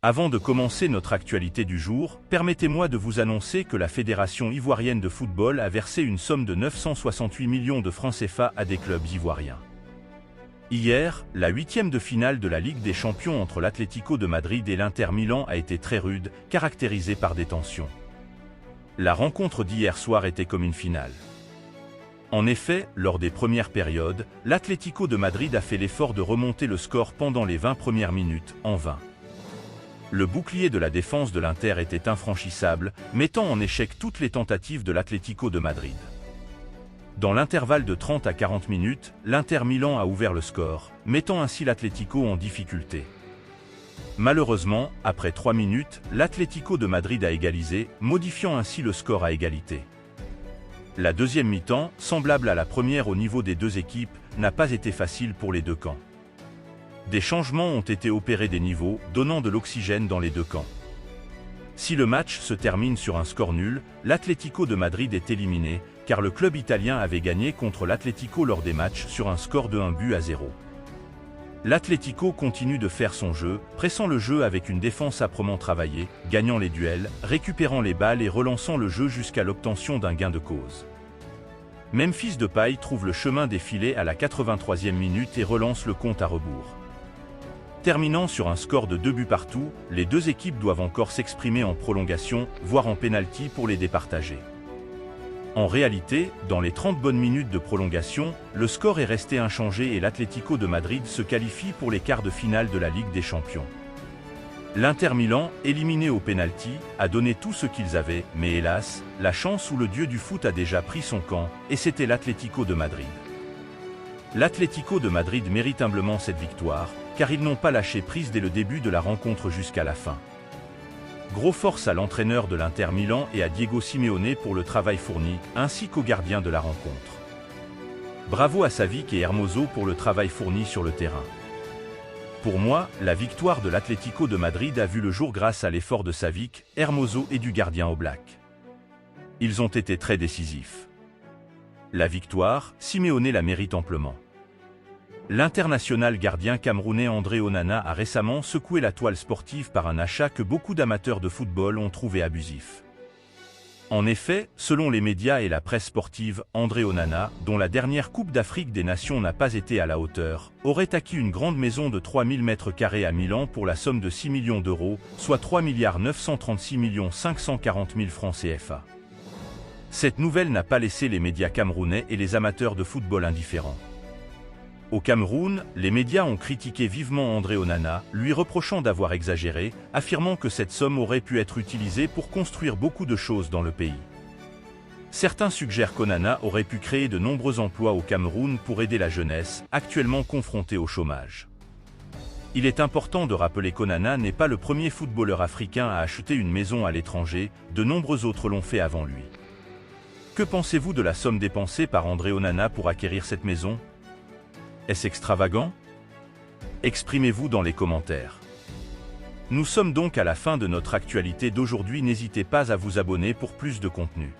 Avant de commencer notre actualité du jour, permettez-moi de vous annoncer que la Fédération ivoirienne de football a versé une somme de 968 millions de francs CFA à des clubs ivoiriens. Hier, la huitième de finale de la Ligue des Champions entre l'Atlético de Madrid et l'Inter Milan a été très rude, caractérisée par des tensions. La rencontre d'hier soir était comme une finale. En effet, lors des premières périodes, l'Atlético de Madrid a fait l'effort de remonter le score pendant les 20 premières minutes, en vain. Le bouclier de la défense de l'Inter était infranchissable, mettant en échec toutes les tentatives de l'Atlético de Madrid. Dans l'intervalle de 30 à 40 minutes, l'Inter Milan a ouvert le score, mettant ainsi l'Atlético en difficulté. Malheureusement, après 3 minutes, l'Atlético de Madrid a égalisé, modifiant ainsi le score à égalité. La deuxième mi-temps, semblable à la première au niveau des deux équipes, n'a pas été facile pour les deux camps. Des changements ont été opérés des niveaux, donnant de l'oxygène dans les deux camps. Si le match se termine sur un score nul, l'Atlético de Madrid est éliminé, car le club italien avait gagné contre l'Atlético lors des matchs sur un score de 1-0. L'Atlético continue de faire son jeu, pressant le jeu avec une défense âprement travaillée, gagnant les duels, récupérant les balles et relançant le jeu jusqu'à l'obtention d'un gain de cause. Memphis Depay trouve le chemin des filets à la 83e minute et relance le compte à rebours. Terminant sur un score de 2 buts partout, les deux équipes doivent encore s'exprimer en prolongation, voire en pénalty pour les départager. En réalité, dans les 30 bonnes minutes de prolongation, le score est resté inchangé et l'Atlético de Madrid se qualifie pour les quarts de finale de la Ligue des Champions. L'Inter Milan, éliminé au pénalty, a donné tout ce qu'ils avaient, mais hélas, la chance ou le dieu du foot a déjà pris son camp, et c'était l'Atlético de Madrid. L'Atlético de Madrid mérite humblement cette victoire, car ils n'ont pas lâché prise dès le début de la rencontre jusqu'à la fin. Gros force à l'entraîneur de l'Inter Milan et à Diego Simeone pour le travail fourni, ainsi qu'au gardien de la rencontre. Bravo à Savic et Hermoso pour le travail fourni sur le terrain. Pour moi, la victoire de l'Atlético de Madrid a vu le jour grâce à l'effort de Savic, Hermoso et du gardien Oblak. Ils ont été très décisifs. La victoire, Simeone la mérite amplement. L'international gardien camerounais André Onana a récemment secoué la toile sportive par un achat que beaucoup d'amateurs de football ont trouvé abusif. En effet, selon les médias et la presse sportive, André Onana, dont la dernière Coupe d'Afrique des Nations n'a pas été à la hauteur, aurait acquis une grande maison de 3000 m² à Milan pour la somme de 6 millions d'euros, soit 3 936 540 000 francs CFA. Cette nouvelle n'a pas laissé les médias camerounais et les amateurs de football indifférents. Au Cameroun, les médias ont critiqué vivement André Onana, lui reprochant d'avoir exagéré, affirmant que cette somme aurait pu être utilisée pour construire beaucoup de choses dans le pays. Certains suggèrent qu'Onana aurait pu créer de nombreux emplois au Cameroun pour aider la jeunesse, actuellement confrontée au chômage. Il est important de rappeler qu'Onana n'est pas le premier footballeur africain à acheter une maison à l'étranger, de nombreux autres l'ont fait avant lui. Que pensez-vous de la somme dépensée par André Onana pour acquérir cette maison ? Est-ce extravagant? Exprimez-vous dans les commentaires. Nous sommes donc à la fin de notre actualité d'aujourd'hui. N'hésitez pas à vous abonner pour plus de contenu.